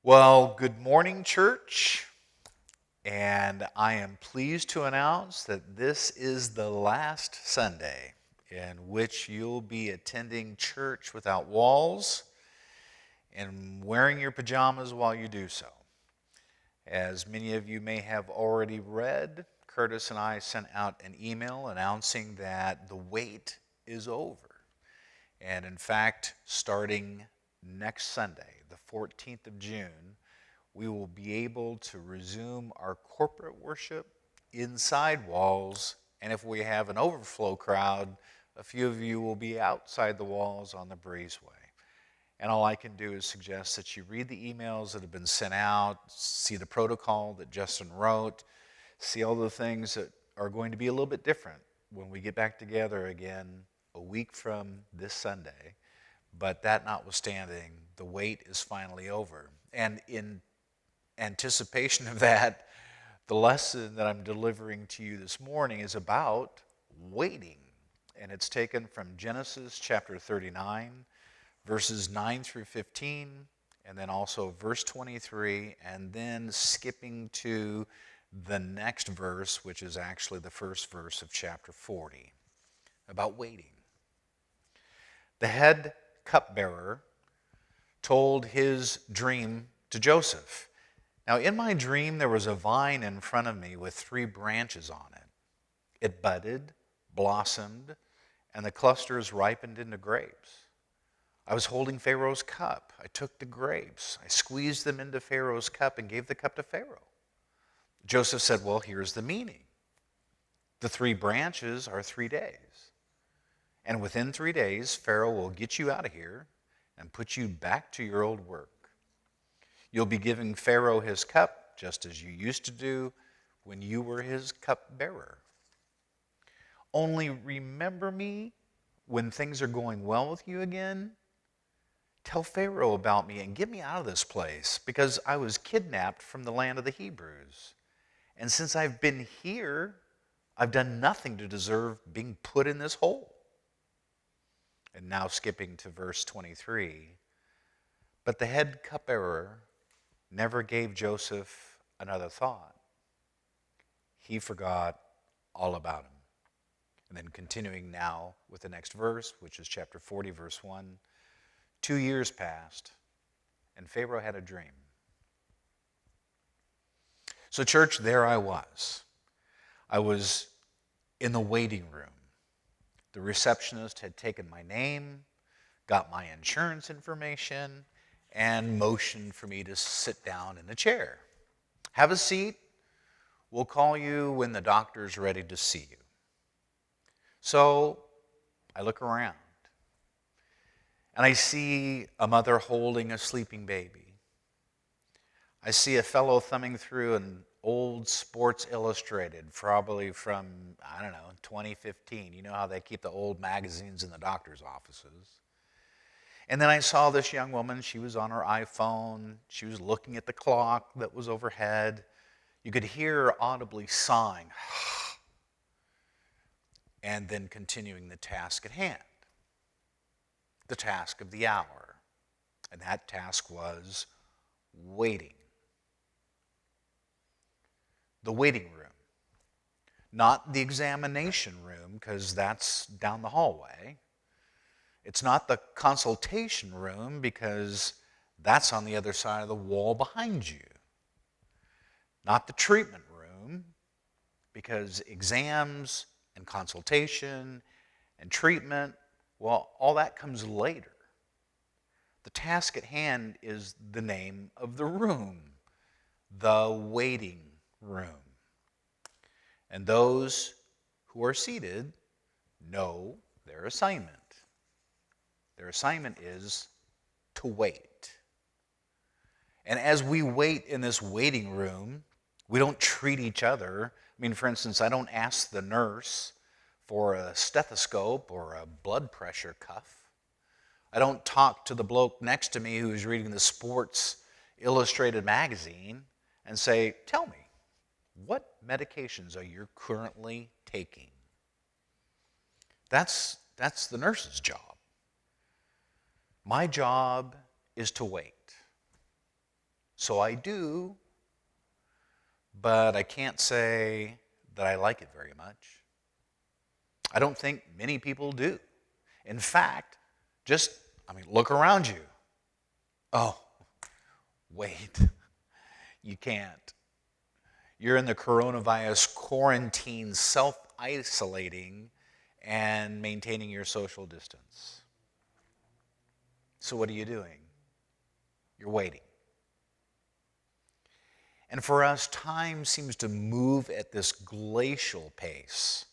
Well, good morning, church. And I am pleased to announce that this is the last Sunday in which you'll be attending church without walls and wearing your pajamas while you do so. As many of you may have already read, Curtis and I sent out an email announcing that the wait is over. And in fact, starting next Sunday, the 14th of June, we will be able to resume our corporate worship inside walls. And if we have an overflow crowd, a few of you will be outside the walls on the breezeway. And all I can do is suggest that you read the emails that have been sent out, see the protocol that Justin wrote, see all the things that are going to be a little bit different when we get back together again a week from this Sunday. But that notwithstanding, the wait is finally over. And in anticipation of that, the lesson that I'm delivering to you this morning is about waiting. And it's taken from Genesis chapter 39, verses 9 through 15, and then also verse 23, and then skipping to the next verse, which is actually the first verse of chapter 40, about waiting. The head cupbearer told his dream to Joseph. Now, in my dream, there was a vine in front of me with 3 branches on it. It budded, blossomed, and the clusters ripened into grapes. I was holding Pharaoh's cup. I took the grapes. I squeezed them into Pharaoh's cup and gave the cup to Pharaoh. Joseph said, well, here's the meaning. The 3 branches are 3 days. And within 3 days, Pharaoh will get you out of here and put you back to your old work. You'll be giving Pharaoh his cup, just as you used to do when you were his cupbearer. Only remember me when things are going well with you again. Tell Pharaoh about me and get me out of this place, because I was kidnapped from the land of the Hebrews. And since I've been here, I've done nothing to deserve being put in this hole. And now skipping to verse 23. But the head cupbearer never gave Joseph another thought. He forgot all about him. And then continuing now with the next verse, which is chapter 40, verse 1. 2 years passed, and Pharaoh had a dream. So church, there I was. I was in the waiting room. The receptionist had taken my name, got my insurance information, and motioned for me to sit down in a chair. Have a seat. We'll call you when the doctor's ready to see you. So I look around, and I see a mother holding a sleeping baby. I see a fellow thumbing through an old Sports Illustrated, probably from, 2015. You know how they keep the old magazines in the doctor's offices. And then I saw this young woman. She was on her iPhone. She was looking at the clock that was overhead. You could hear her audibly sighing, and then continuing the task at hand, the task of the hour. And that task was waiting. The waiting room. Not the examination room, because that's down the hallway. It's not the consultation room, because that's on the other side of the wall behind you. Not the treatment room, because exams and consultation and treatment, well, all that comes later. The task at hand is the name of the room, the waiting room. And those who are seated know their assignment. Their assignment is to wait. And as we wait in this waiting room, we don't treat each other. I mean, for instance, I don't ask the nurse for a stethoscope or a blood pressure cuff. I don't talk to the bloke next to me who's reading the Sports Illustrated magazine and say, tell me, what medications are you currently taking? That's the nurse's job. My job is to wait. So I do, but I can't say that I like it very much. I don't think many people do. In fact, look around you. Oh, wait, you can't. You're in the coronavirus quarantine, self-isolating and maintaining your social distance. So what are you doing? You're waiting. And for us, time seems to move at this glacial pace.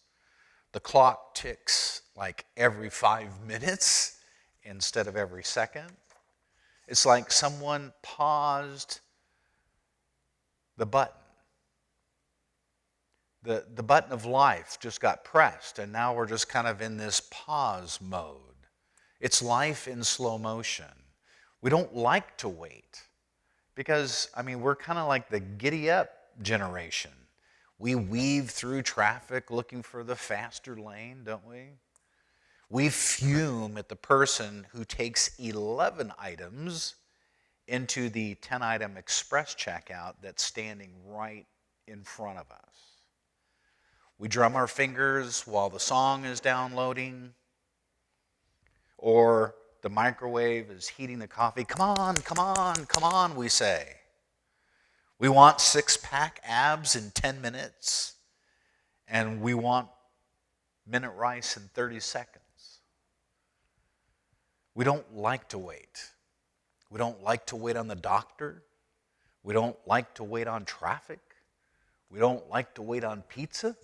The clock ticks like every 5 minutes instead of every second. It's like someone paused the button. The button of life just got pressed, and now we're just kind of in this pause mode. It's life in slow motion. We don't like to wait because, we're kind of like the giddy up generation. We weave through traffic looking for the faster lane, don't we? We fume at the person who takes 11 items into the 10-item express checkout that's standing right in front of us. We drum our fingers while the song is downloading, or the microwave is heating the coffee. Come on, come on, come on, we say. We want 6-pack abs in 10 minutes, and we want minute rice in 30 seconds. We don't like to wait. We don't like to wait on the doctor. We don't like to wait on traffic. We don't like to wait on pizza.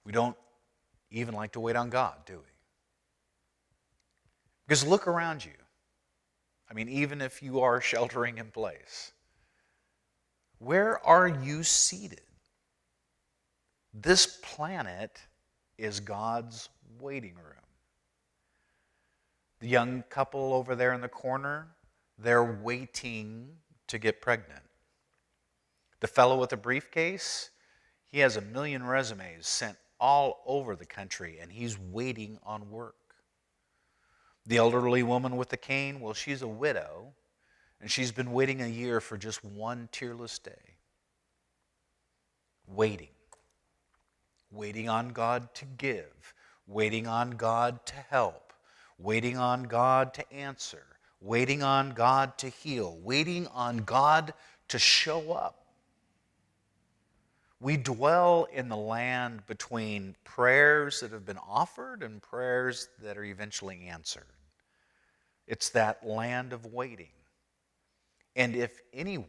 We don't even like to wait on God, do we? Because look around you. Even if you are sheltering in place, where are you seated? This planet is God's waiting room. The young couple over there in the corner, they're waiting to get pregnant. The fellow with the briefcase, he has 1 million resumes sent all over the country, and he's waiting on work. The elderly woman with the cane, well, she's a widow, and she's been waiting a year for just one tearless day. Waiting. Waiting on God to give. Waiting on God to help. Waiting on God to answer. Waiting on God to heal. Waiting on God to show up. We dwell in the land between prayers that have been offered and prayers that are eventually answered. It's that land of waiting. And if anyone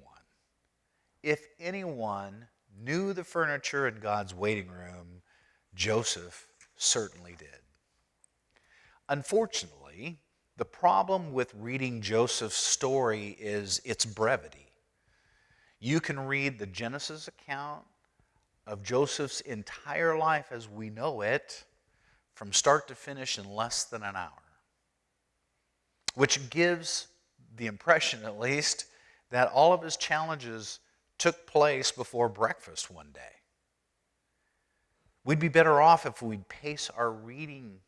knew the furniture in God's waiting room, Joseph certainly did. Unfortunately, the problem with reading Joseph's story is its brevity. You can read the Genesis account of Joseph's entire life as we know it from start to finish in less than an hour, which gives the impression, at least, that all of his challenges took place before breakfast one day. We'd be better off if we'd pace our reading,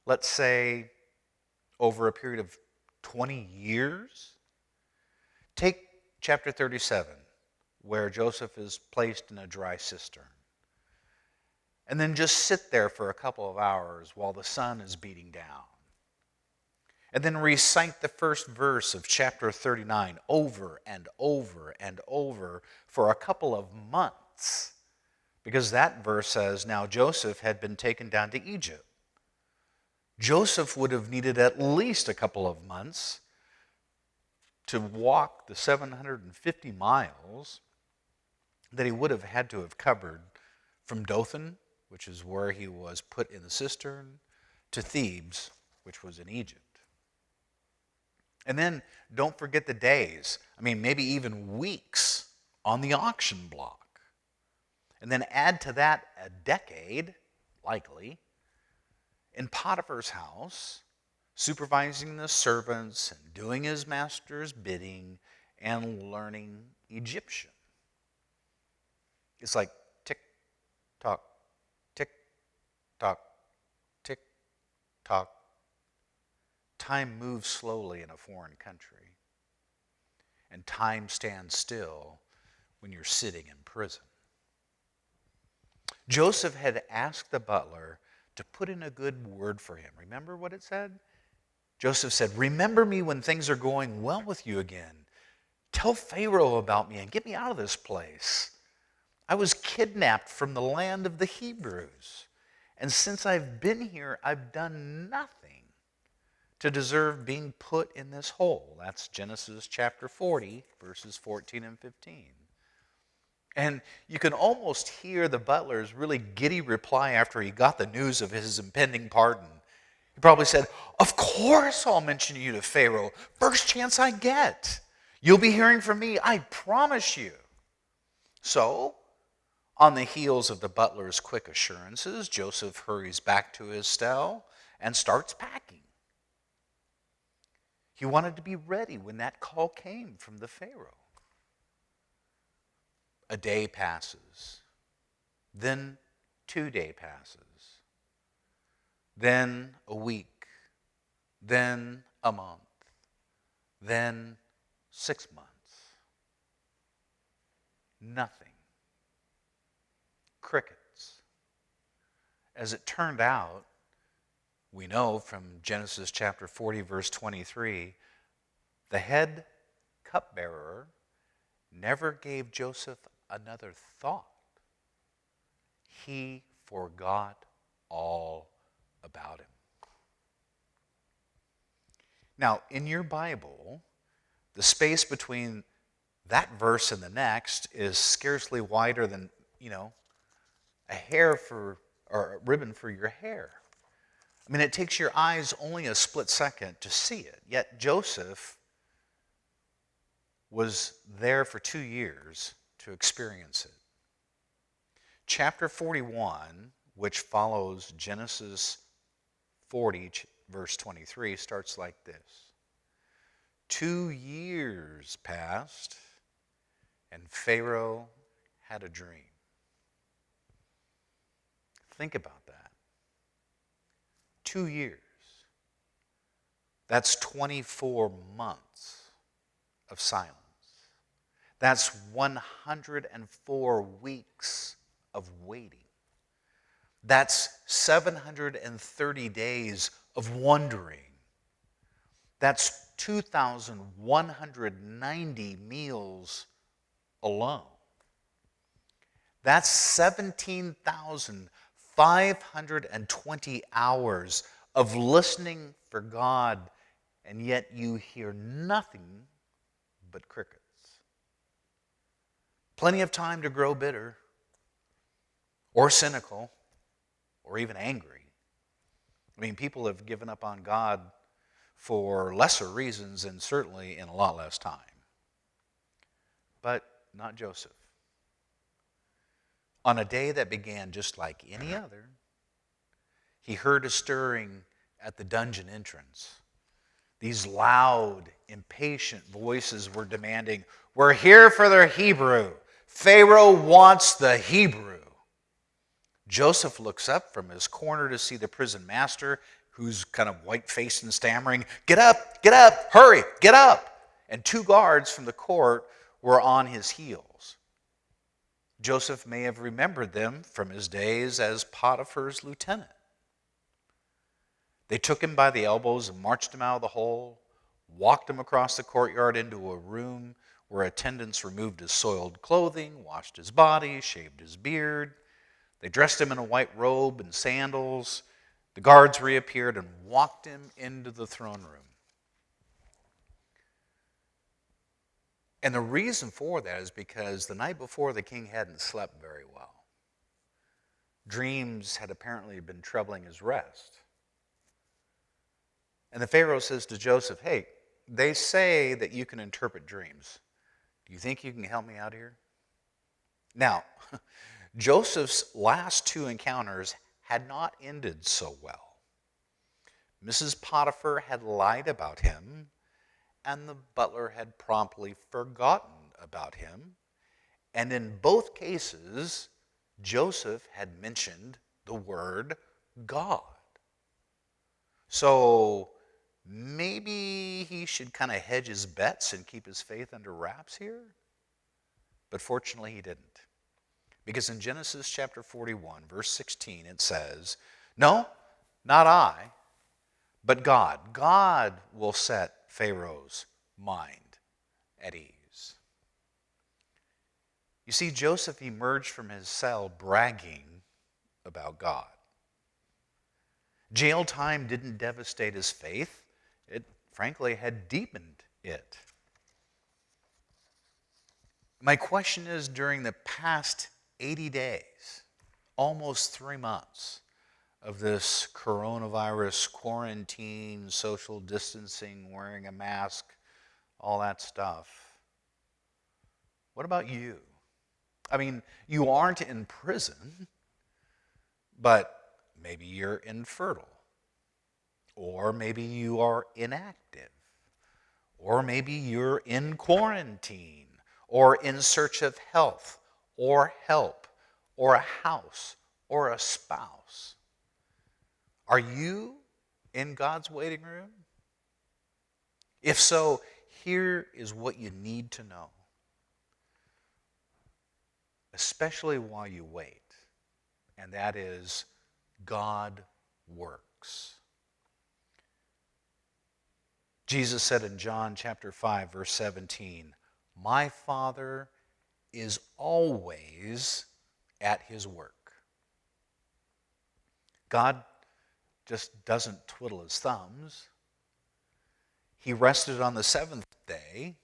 let's say, over a period of 20 years. Take chapter 37, where Joseph is placed in a dry cistern. And then just sit there for a couple of hours while the sun is beating down. And then recite the first verse of chapter 39 over and over and over for a couple of months. Because that verse says, now Joseph had been taken down to Egypt. Joseph would have needed at least a couple of months to walk the 750 miles that he would have had to have covered from Dothan, which is where he was put in the cistern, to Thebes, which was in Egypt. And then don't forget the days, maybe even weeks on the auction block. And then add to that a decade, likely, in Potiphar's house, supervising the servants and doing his master's bidding and learning Egyptian. It's like tick, tock, tick, tock, tick, tock. Time moves slowly in a foreign country. and time stands still when you're sitting in prison. Joseph had asked the butler to put in a good word for him. Remember what it said? Joseph said, "Remember me when things are going well with you again. Tell Pharaoh about me and get me out of this place. I was kidnapped from the land of the Hebrews. And since I've been here, I've done nothing to deserve being put in this hole." That's Genesis chapter 40, verses 14 and 15. And you can almost hear the butler's really giddy reply after he got the news of his impending pardon. He probably said, "Of course I'll mention you to Pharaoh. First chance I get. You'll be hearing from me, I promise you." So, on the heels of the butler's quick assurances, Joseph hurries back to his cell and starts packing. He wanted to be ready when that call came from the Pharaoh. A day passes, then 2 days passes, then a week, then a month, then 6 months. Nothing. Crickets. As it turned out, we know from Genesis chapter 40, verse 23, the head cupbearer never gave Joseph another thought. He forgot all about him. Now, in your Bible, the space between that verse and the next is scarcely wider than, a hair or a ribbon for your hair. I mean, it takes your eyes only a split second to see it. Yet Joseph was there for 2 years to experience it. Chapter 41, which follows Genesis 40, verse 23, starts like this. 2 years passed, and Pharaoh had a dream. Think about that. 2 years. That's 24 months of silence. That's 104 weeks of waiting. That's 730 days of wondering. That's 2,190 meals alone. That's 17,520 hours of listening for God, and yet you hear nothing but crickets. Plenty of time to grow bitter, or cynical, or even angry. I mean, people have given up on God for lesser reasons and certainly in a lot less time. But not Joseph. On a day that began just like any other, he heard a stirring at the dungeon entrance. These loud, impatient voices were demanding, "We're here for the Hebrew. Pharaoh wants the Hebrew." Joseph looks up from his corner to see the prison master, who's kind of white-faced and stammering, get up, hurry, get up." And 2 guards from the court were on his heels. Joseph may have remembered them from his days as Potiphar's lieutenant. They took him by the elbows and marched him out of the hole, walked him across the courtyard into a room where attendants removed his soiled clothing, washed his body, shaved his beard. They dressed him in a white robe and sandals. The guards reappeared and walked him into the throne room. And the reason for that is because the night before the king hadn't slept very well. Dreams had apparently been troubling his rest. And the Pharaoh says to Joseph, "Hey, they say that you can interpret dreams. Do you think you can help me out here?" Now, Joseph's last 2 encounters had not ended so well. Mrs. Potiphar had lied about him, and the butler had promptly forgotten about him. And in both cases, Joseph had mentioned the word God. So maybe he should kind of hedge his bets and keep his faith under wraps here. But fortunately, he didn't. Because in Genesis chapter 41, verse 16, it says, "No, not I, but God. God will set Pharaoh's mind at ease." You see, Joseph emerged from his cell bragging about God. Jail time didn't devastate his faith. It, frankly, had deepened it. My question is, during the past 80 days, almost 3 months of this coronavirus quarantine, social distancing, wearing a mask, all that stuff, what about you? I mean, you aren't in prison, but maybe you're infertile, or maybe you are inactive, or maybe you're in quarantine, or in search of health, or help, or a house, or a spouse. Are you in God's waiting room? If so, here is what you need to know, especially while you wait, and that is God works. Jesus said in John chapter 5, verse 17, "My Father is always at his work." God just doesn't twiddle his thumbs. He rested on the seventh day,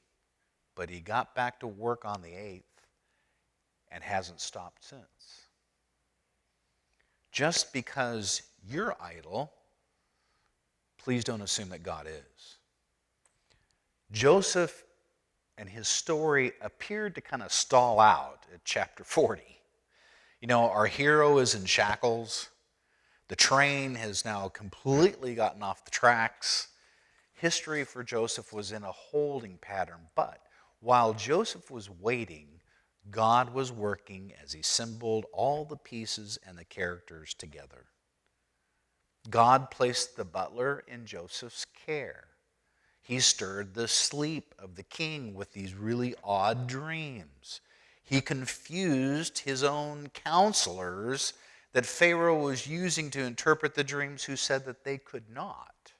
but he got back to work on the eighth and hasn't stopped since. Just because you're idle, please don't assume that God is. Joseph and his story appeared to kind of stall out at chapter 40. You know, our hero is in shackles. The train has now completely gotten off the tracks. History for Joseph was in a holding pattern. But while Joseph was waiting, God was working as he assembled all the pieces and the characters together. God placed the butler in Joseph's care. He stirred the sleep of the king with these really odd dreams. He confused his own counselors that Pharaoh was using to interpret the dreams, who said that they could not.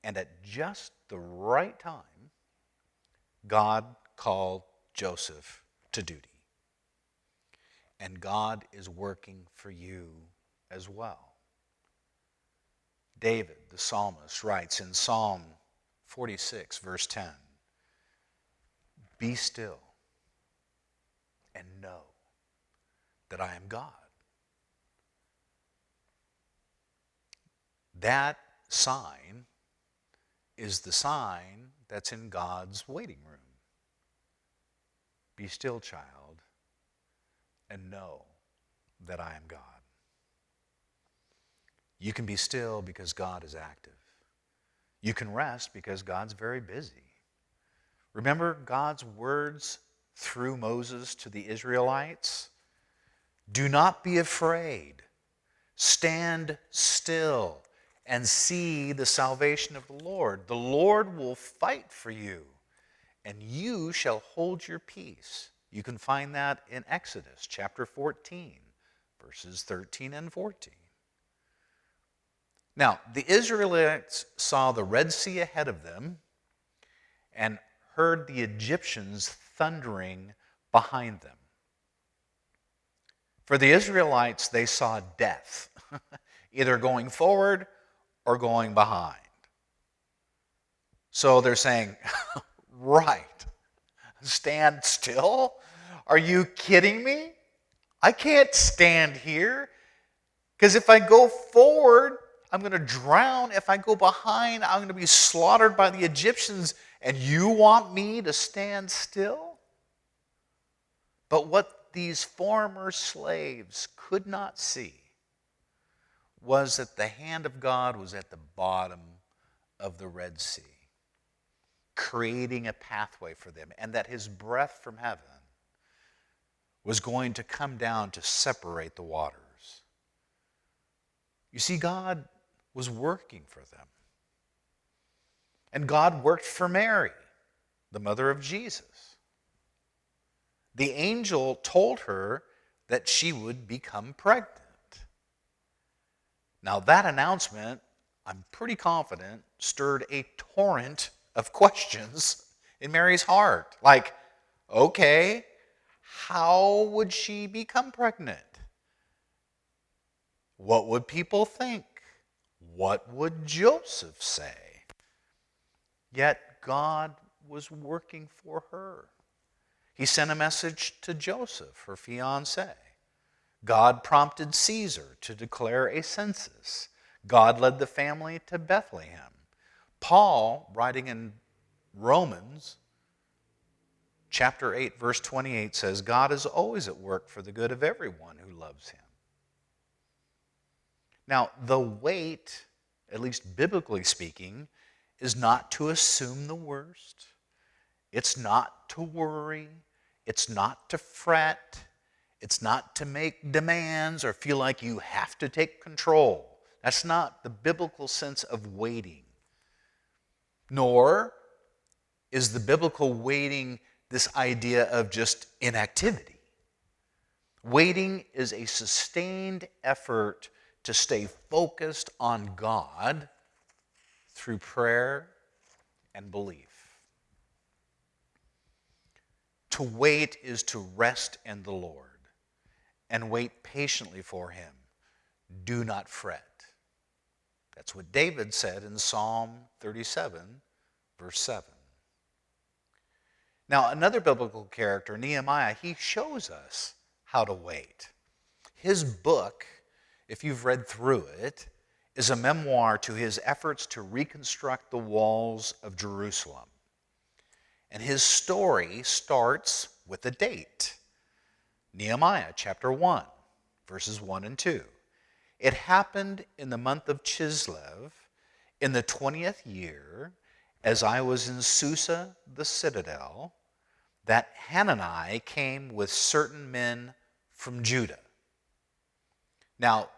And at just the right time, God called Joseph to duty. And God is working for you as well. David, the psalmist, writes in Psalm 46, verse 10, "Be still and know that I am God." That sign is the sign that's in God's waiting room. Be still, child, and know that I am God. You can be still because God is active. You can rest because God's very busy. Remember God's words through Moses to the Israelites? "Do not be afraid. Stand still and see the salvation of the Lord. The Lord will fight for you, and you shall hold your peace." You can find that in Exodus chapter 14, verses 13 and 14. Now, the Israelites saw the Red Sea ahead of them and heard the Egyptians thundering behind them. For the Israelites, they saw death, either going forward or going behind. So they're saying, right, stand still? Are you kidding me? I can't stand here, because if I go forward, I'm going to drown. If I go behind, I'm going to be slaughtered by the Egyptians, and you want me to stand still? But what these former slaves could not see was that the hand of God was at the bottom of the Red Sea, creating a pathway for them, and that his breath from heaven was going to come down to separate the waters. You see, God was working for them. And God worked for Mary, the mother of Jesus. The angel told her that she would become pregnant. Now, that announcement, I'm pretty confident, stirred a torrent of questions in Mary's heart. Like, okay, how would she become pregnant? What would people think? What would Joseph say? Yet God was working for her. He sent a message to Joseph, her fiancé. God prompted Caesar to declare a census. God led the family to Bethlehem. Paul, writing in Romans chapter 8, verse 28, says, God is always at work for the good of everyone who loves him. Now, the wait, at least biblically speaking, is not to assume the worst. It's not to worry. It's not to fret. It's not to make demands or feel like you have to take control. That's not the biblical sense of waiting. Nor is the biblical waiting this idea of just inactivity. Waiting is a sustained effort to stay focused on God through prayer and belief. To wait is to rest in the Lord and wait patiently for him. Do not fret. That's what David said in Psalm 37, verse 7. Now, another biblical character, Nehemiah, he shows us how to wait. His book, if you've read through it, is a memoir to his efforts to reconstruct the walls of Jerusalem. And his story starts with a date. Nehemiah chapter 1, verses 1 and 2. It happened in the month of Chislev, in the 20th year, as I was in Susa the citadel, that Hanani came with certain men from Judah. Now,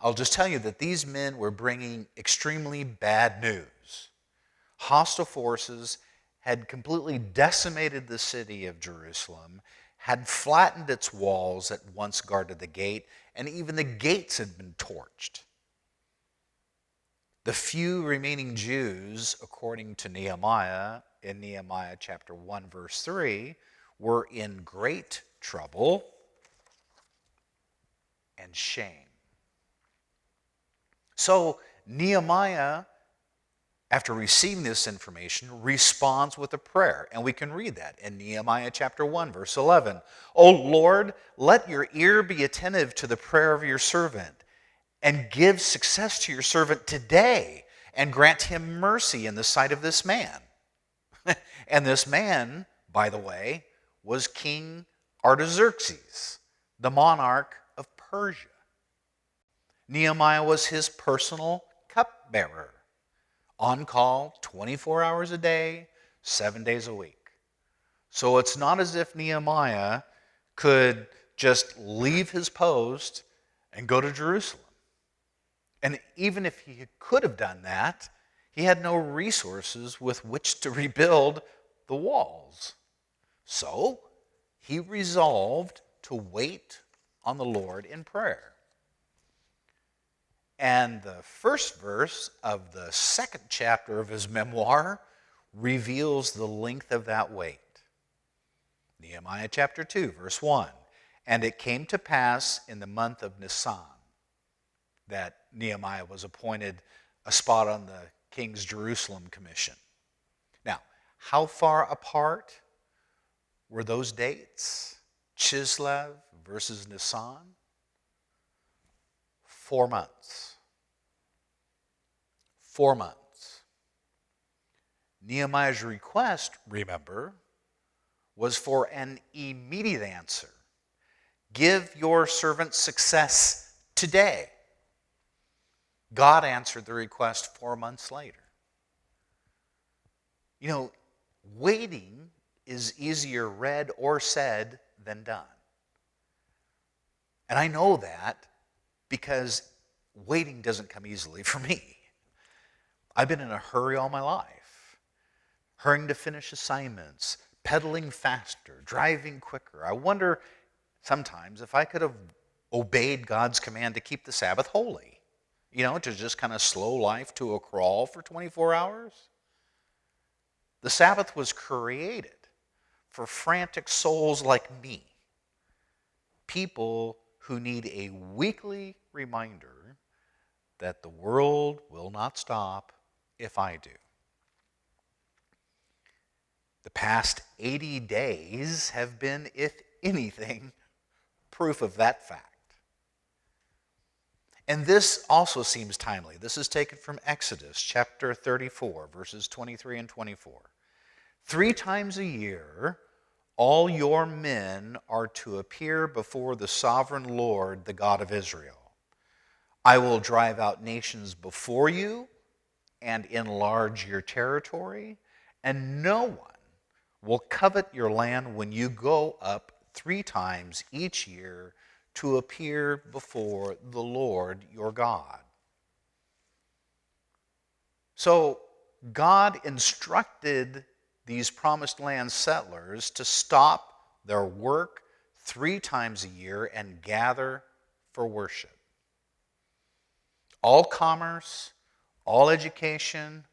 I'll just tell you that these men were bringing extremely bad news. Hostile forces had completely decimated the city of Jerusalem, had flattened its walls that once guarded the gate, and even the gates had been torched. The few remaining Jews, according to Nehemiah, in Nehemiah chapter 1, verse 3, were in great trouble and shame. So Nehemiah, after receiving this information, responds with a prayer. And we can read that in Nehemiah chapter 1, verse 11. O Lord, let your ear be attentive to the prayer of your servant, and give success to your servant today, and grant him mercy in the sight of this man. And this man, by the way, was King Artaxerxes, the monarch of Persia. Nehemiah was his personal cupbearer, on call 24 hours a day, 7 days a week. So it's not as if Nehemiah could just leave his post and go to Jerusalem. And even if he could have done that, he had no resources with which to rebuild the walls. So he resolved to wait on the Lord in prayer. And the first verse of the second chapter of his memoir reveals the length of that wait. Nehemiah chapter 2, verse 1. And it came to pass in the month of Nisan that Nehemiah was appointed a spot on the king's Jerusalem commission. Now, how far apart were those dates? Chislev versus Nisan? 4 months. 4 months. Nehemiah's request, remember, was for an immediate answer. Give your servant success today. God answered the request 4 months later. You know, waiting is easier read or said than done. And I know that because waiting doesn't come easily for me. I've been in a hurry all my life. hurrying to finish assignments, pedaling faster, driving quicker. I wonder sometimes if I could have obeyed God's command to keep the Sabbath holy, to just kind of slow life to a crawl for 24 hours. The Sabbath was created for frantic souls like me, people who need a weekly reminder that the world will not stop if I do. The past 80 days have been, if anything, proof of that fact. And this also seems timely. This is taken from Exodus chapter 34, verses 23 and 24. 3 times a year, all your men are to appear before the sovereign Lord, the God of Israel. I will drive out nations before you and enlarge your territory, and no one will covet your land when you go up 3 times each year to appear before the Lord your God. So God instructed these promised land settlers to stop their work 3 times a year and gather for worship. All commerce, all education,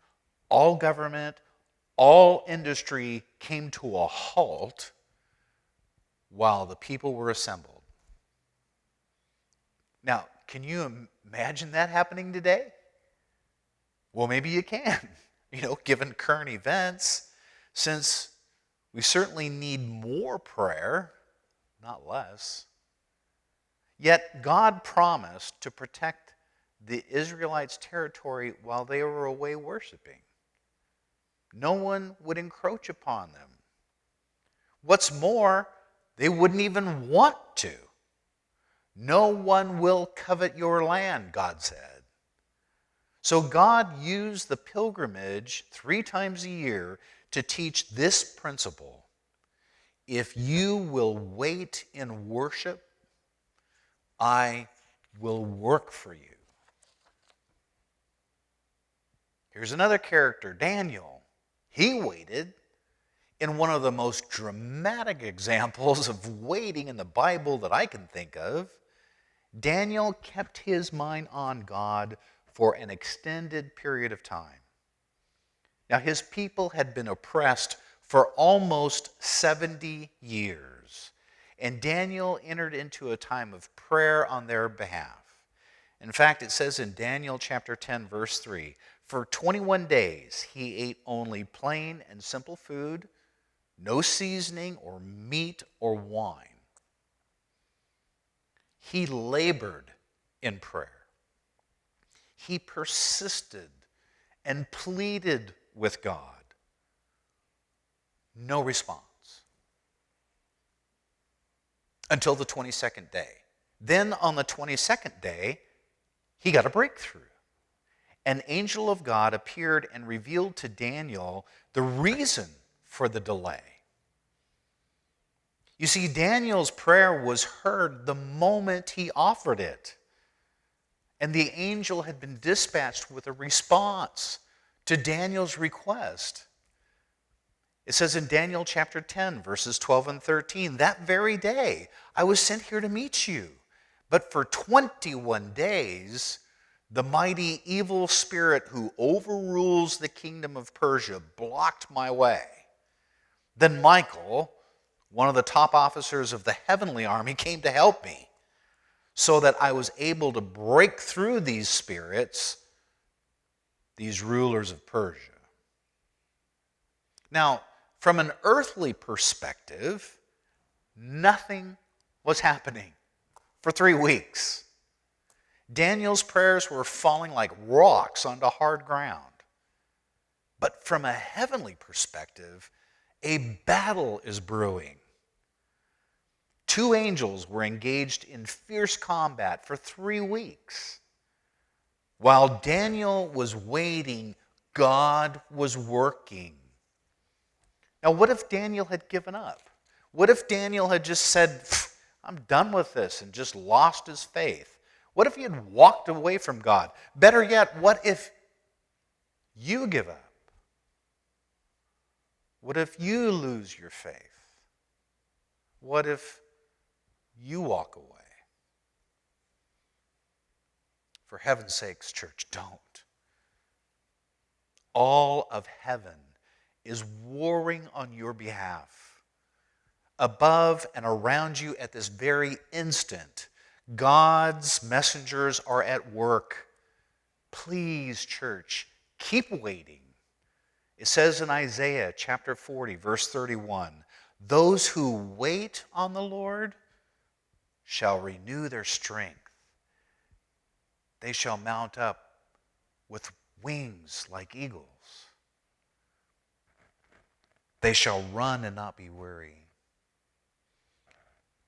all government, all industry came to a halt while the people were assembled. Now, can you imagine that happening today? Well, maybe you can, given current events, since we certainly need more prayer, not less. Yet God promised to protect the Israelites' territory while they were away worshiping. No one would encroach upon them. What's more, they wouldn't even want to. No one will covet your land, God said. So God used the pilgrimage 3 times a year to teach this principle. If you will wait in worship, I will work for you. Here's another character, Daniel. He waited in one of the most dramatic examples of waiting in the Bible that I can think of. Daniel kept his mind on God for an extended period of time. Now, his people had been oppressed for almost 70 years, and Daniel entered into a time of prayer on their behalf. In fact, it says in Daniel chapter 10, verse 3, for 21 days he ate only plain and simple food, no seasoning or meat or wine. He labored in prayer. He persisted and pleaded with God. No response. Until the 22nd day. Then on the 22nd day, he got a breakthrough. An angel of God appeared and revealed to Daniel the reason for the delay. You see, Daniel's prayer was heard the moment he offered it. And the angel had been dispatched with a response to Daniel's request. It says in Daniel chapter 10, verses 12 and 13, that very day I was sent here to meet you. But for 21 days, the mighty evil spirit who overrules the kingdom of Persia blocked my way. Then Michael, one of the top officers of the heavenly army, came to help me, so that I was able to break through these spirits, these rulers of Persia. Now, from an earthly perspective, nothing was happening for 3 weeks. Daniel's prayers were falling like rocks onto hard ground. But from a heavenly perspective, a battle is brewing. 2 angels were engaged in fierce combat for 3 weeks. While Daniel was waiting, God was working. Now, what if Daniel had given up? What if Daniel had just said, I'm done with this, and just lost his faith? What if he had walked away from God? Better yet, what if you give up? What if you lose your faith? What if you walk away? For heaven's sakes, church, don't. All of heaven is warring on your behalf. Above and around you at this very instant, God's messengers are at work. Please, church, keep waiting. It says in Isaiah chapter 40, verse 31, those who wait on the Lord shall renew their strength. They shall mount up with wings like eagles. They shall run and not be weary.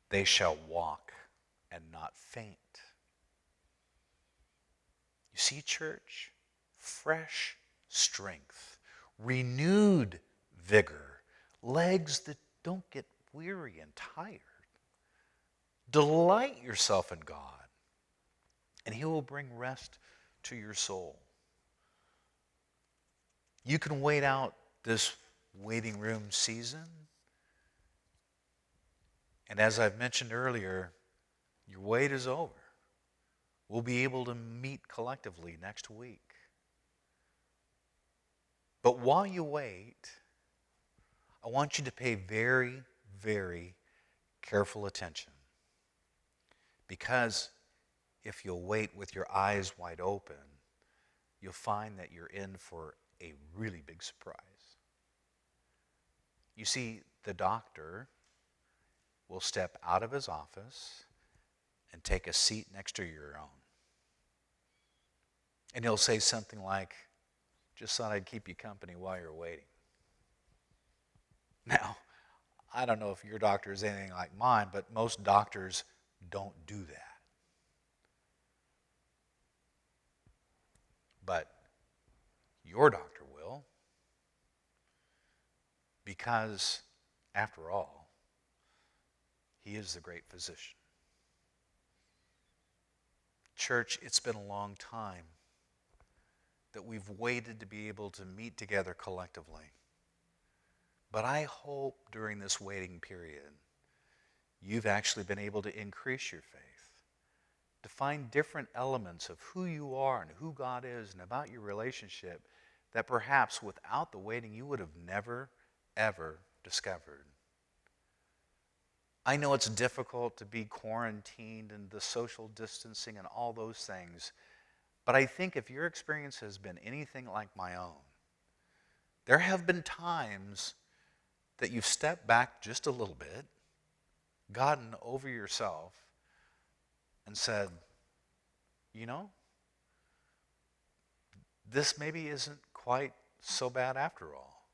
They shall walk and not faint. You see, church, fresh strength, renewed vigor, legs that don't get weary and tired. Delight yourself in God, and He will bring rest to your soul. You can wait out this waiting room season. And as I've mentioned earlier, your wait is over. We'll be able to meet collectively next week. But while you wait, I want you to pay very, very careful attention. Because if you'll wait with your eyes wide open, you'll find that you're in for a really big surprise. You see, the doctor will step out of his office and take a seat next to your own. And he'll say something like, just thought I'd keep you company while you're waiting. Now, I don't know if your doctor is anything like mine, but most doctors don't do that. But your doctor will, because, after all, He is the great physician. Church, it's been a long time that we've waited to be able to meet together collectively. But I hope during this waiting period, you've actually been able to increase your faith, to find different elements of who you are and who God is and about your relationship that perhaps without the waiting you would have never, ever discovered. I know it's difficult to be quarantined and the social distancing and all those things, but I think if your experience has been anything like my own, there have been times that you've stepped back just a little bit, gotten over yourself, and said, you know, this maybe isn't quite so bad after all.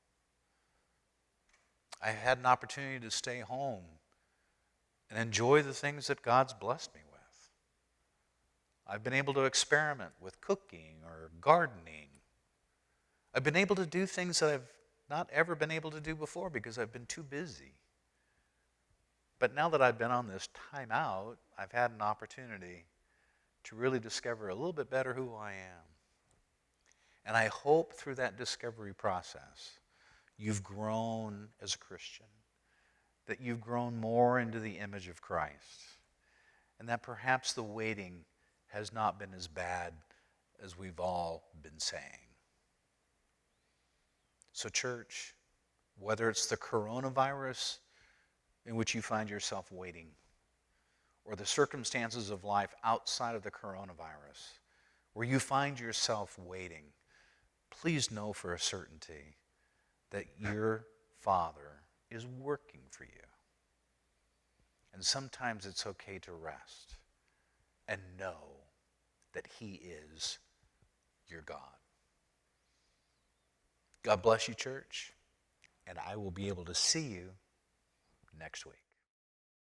I had an opportunity to stay home and enjoy the things that God's blessed me with. I've been able to experiment with cooking or gardening. I've been able to do things that I've not ever been able to do before because I've been too busy. But now that I've been on this time out, I've had an opportunity to really discover a little bit better who I am. And I hope through that discovery process, you've grown as a Christian, that you've grown more into the image of Christ, and that perhaps the waiting has not been as bad as we've all been saying. So church, whether it's the coronavirus in which you find yourself waiting, or the circumstances of life outside of the coronavirus, where you find yourself waiting, please know for a certainty that your Father is working for you. And sometimes it's okay to rest and know that He is your God. God bless you, church, and I will be able to see you next week.